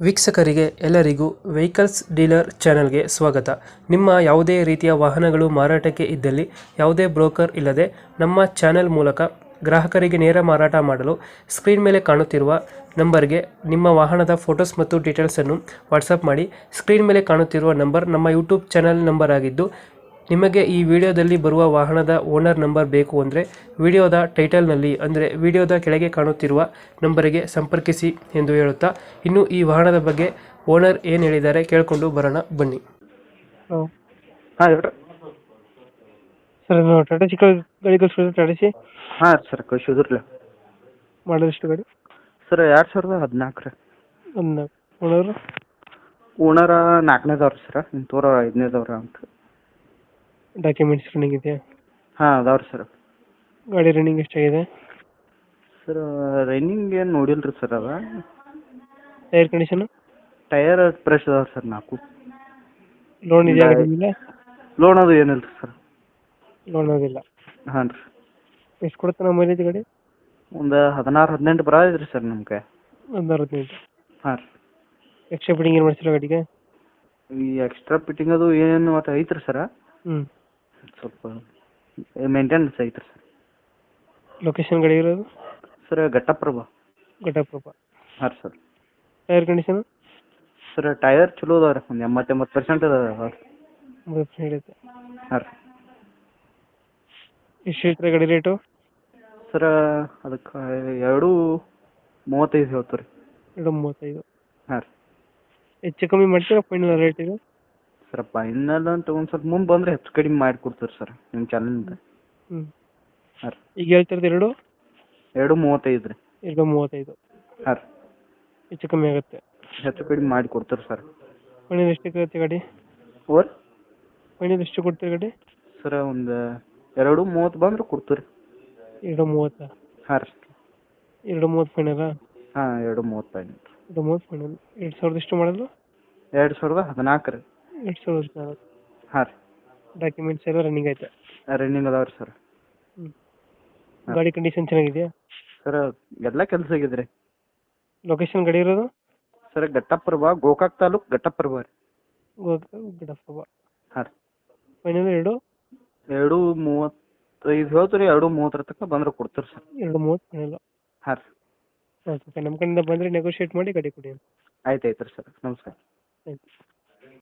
ವೀಕ್ಷಕರಿಗೆ ಎಲ್ಲರಿಗೂ vehicles dealer ಚಾನೆಲ್ಗೆ ಸ್ವಾಗತ. ನಿಮ್ಮ ಯಾವುದೇ ರೀತಿಯ ವಾಹನಗಳು ಮಾರಾಟಕ್ಕೆ ಇದ್ದಲ್ಲಿ ಯಾವುದೇ ಬ್ರೋಕರ್ ಇಲ್ಲದೆ ನಮ್ಮ ಚಾನೆಲ್ ಮೂಲಕ ಗ್ರಾಹಕರಿಗೆ ನೇರ ಮಾರಾಟ ಮಾಡಲು ಸ್ಕ್ರೀನ್ ಮೇಲೆ ಕಾಣುತ್ತಿರುವ ನಂಬರ್ಗೆ ನಿಮ್ಮ ವಾಹನದ ಫೋಟೋಸ್ ಮತ್ತು ಡೀಟೇಲ್ಸನ್ನು ವಾಟ್ಸಪ್ ಮಾಡಿ. ಸ್ಕ್ರೀನ್ ಮೇಲೆ ಕಾಣುತ್ತಿರುವ ನಂಬರ್ ನಮ್ಮ ಯೂಟ್ಯೂಬ್ ಚಾನೆಲ್ ನಂಬರ್ ಆಗಿದ್ದು, ನಿಮಗೆ ಈ ವಿಡಿಯೋದಲ್ಲಿ ಬರುವ ವಾಹನದ ಓನರ್ ನಂಬರ್ ಬೇಕು ಅಂದರೆ ವಿಡಿಯೋದ ಟೈಟಲ್ನಲ್ಲಿ ಅಂದರೆ ವಿಡಿಯೋದ ಕೆಳಗೆ ಕಾಣುತ್ತಿರುವ ನಂಬರಿಗೆ ಸಂಪರ್ಕಿಸಿ ಎಂದು ಹೇಳುತ್ತಾ, ಇನ್ನು ಈ ವಾಹನದ ಬಗ್ಗೆ ಓನರ್ ಏನು ಹೇಳಿದ್ದಾರೆ ಕೇಳಿಕೊಂಡು ಬರೋಣ ಬನ್ನಿ. ಹಾಂ ಹೇಳ್ರಿ. ಸರ್ ಇದು ಟಾಟಾ ಚಿಕ್ಕ ಗಾಡಿ ಕಳಿಸ್ಕೊಡಿದ್ರೆ ಟಾಟಾ ಸಿ ಹಾಂ ಸರ್ ಕಳಿಸಿದ್ರಲ್ಲ. ಮಾಡಲ್ ಎಷ್ಟು ಗಾಡಿ? ಸರ್ 2014 ರೀ. ಒಂದು ಓನರು ಓನರ 4ನೇದವ್ರಿ ಸರ್, ಇಂಥವ್ರು 5ನೇದವ್ರ ಅಂತ. ಡಾಕ್ಯುಮೆಂಟ್ಸ್ ರನ್ನಿಂಗ್ ಇದೆಯಾ? ಹಾಂ ಅದಾವ್ರಿ ಸರ್. ಗಾಡಿ ರನ್ನಿಂಗ್ ಎಷ್ಟಾಗಿದೆ? ಸರ್ ರನ್ನಿಂಗ್ ಏನು ನೋಡಿಲ್ಲ ರೀ ಸರ್. ಅದ ಟೈರ್ ಕಂಡೀಷನು? ಟಯರ್ ಫ್ರೆಶ್ ಅದಾವ್ರಿ ಸರ್ 4. ಲೋನ್ ಇದೆಯಾ ಗಾಡಿ ಮೇಲೆ? ಲೋನ್ ಅದು ಏನಿಲ್ಲ ರೀ ಸರ್. ಲೋನ್ ಅದಿಲ್ಲ. ಹಾಂ ರೀ. ಎಷ್ಟು ಕೊಡುತ್ತೆ ನಮ್ಮ ಮೈಲೇಜ್ ಗಾಡಿ? ಒಂದು 16-18 ಬರೋದ್ರಿ ಸರ್ ನಮ್ಗೆ. ಒಂದು 65. ಹಾಂ ರೀ. ಎಕ್ಸ್ಟ್ರಾ ಫಿಟ್ಟಿಂಗ್ ಏನು ಮಾಡ್ಸಿರೋ ಗಾಡಿಗೆ? ಈ ಎಕ್ಸ್ಟ್ರಾ ಫಿಟ್ಟಿಂಗ್ ಅದು ಏನು ಒಟ್ಟು ಐತ್ರಿ ಸರ್. ಹ್ಞೂ. ಸ್ವಲ್ಪ ಮೇಂಟೆನೆನ್ಸ್ ಐತ್ರಿ ಸರ್. ಲೊಕೇಶನ್ ಗಾಡಿ ಇರೋದು? ಸರ್ ಘಟ್ಟಪ್ರಭ. ಘಟಪ್ರಭಾ. ಹಾಂ ರೀ sir. Tyre condition? Sir tyre ಚಲೋ ಅದಾವೆ ರೀ, ಒಂದು 80% ಅದಾವೆ. ಹೇಳುತ್ತೆ. ಹಾಂ ರೀ. ಎಷ್ಟು ಹೇಳ್ತಾರೆ ಗಾಡಿ ರೇಟು? ಸರ್ ಅದಕ್ಕೆ 2:35 ಹೇಳ್ತೀವಿ ರೀ. 2:35. ಹಾಂ ರೀ. ಹೆಚ್ಚು ಕಮ್ಮಿ ಮಾಡ್ತೀರಾ ಫೈನಲ್ ರೇಟ್ ಇದು? ಸರ್ ಫೈನಲ್ ಅಂತ ಒಂದು ಸ್ವಲ್ಪ ಮುಂದೆ ಬಂದರೆ ಹೆಚ್ಚು ಕಡಿಮೆ ಮಾಡಿ ಕೊಡ್ತೀವಿ ಸರ್ ನಿಮ್ಮ ಚಾನಲಿಂದ. ಹ್ಞೂ. ಹಾಂ ರೀ. ಈಗ ಹೇಳ್ತಿರೋದು 2:35 ರೀ. 2:35. ಹಾಂ ರೀ. ಹೆಚ್ಚು ಕಮ್ಮಿ ಆಗುತ್ತೆ. ಹೆಚ್ಚು ಕಡಿಮೆ ಮಾಡಿ ಕೊಡ್ತೀರಿ ಸರ್. ಫೈನಲ್ ಎಷ್ಟಕ್ಕೆ ಆಗುತ್ತೆ ಗಾಡಿ? ಓರ್ ಫೈನಲ್ ಎಷ್ಟು ಕೊಡ್ತೀರಿ ಗಾಡಿ? ಸರ್ ಒಂದು 2:30 ಬಂದ್ರೆ ಕೊಡ್ತೀವಿ ರೀ. 2:30. ಹಾಂ ರೀ. 2:30 ಫೈನಲ್ಲಾ? ಹಾಂ 2:30 ಫೈನಲ್. 2:30 ಫೈನಲ್. 2000 ಎಷ್ಟು ಮಾಡಲು? 2014 ರೀ. 2014. ಹಾಂ ರೀ. ಡಾಕ್ಯುಮೆಂಟ್ಸ್ ಎಲ್ಲ ರನ್ನಿಂಗ್ ಐತೆ? ರನ್ನಿಂಗ್ ಅದಾವೆ ರೀ ಸರ್. ಹ್ಞೂ. ಗಾಡಿ ಕಂಡೀಷನ್ ಚೆನ್ನಾಗಿದೆಯಾ? ಸರ್ ಎಲ್ಲ ಕೆಲಸ ಆಗಿದೆ ರೀ. ಲೊಕೇಶನ್ ಗಾಡಿ ಇರೋದು? ಸರ್ ಘಟ್ಟಪ್ರಭ, ಗೋಕಾಕ್ ತಾಲೂಕು ಘಟ್ಟಪ್ರಭ ರೀ. ಘಟಪ್ರಭಾ. ಹಾಂ ರೀ. ಫೈನಲ್ 2:35 ಹೇಳ್ತೀವಿ ರೀ. 2:30 ತನಕ ಬಂದ್ರೆ ಕೊಡ್ತೀರಿ ಸರ್. 2:30 ಫೈನಲ್. ಹಾಂ ರೀ. ಓಕೆ, ನಮ್ಮ ಕಡೆಯಿಂದ ಬಂದರೆ ನೆಗೋಷಿಯೇಟ್ ಮಾಡಿ ಗಾಡಿ ಕೊಡಿ. ಆಯ್ತು ರೀ ಸರ್. ನಮಸ್ಕಾರ. Thank you.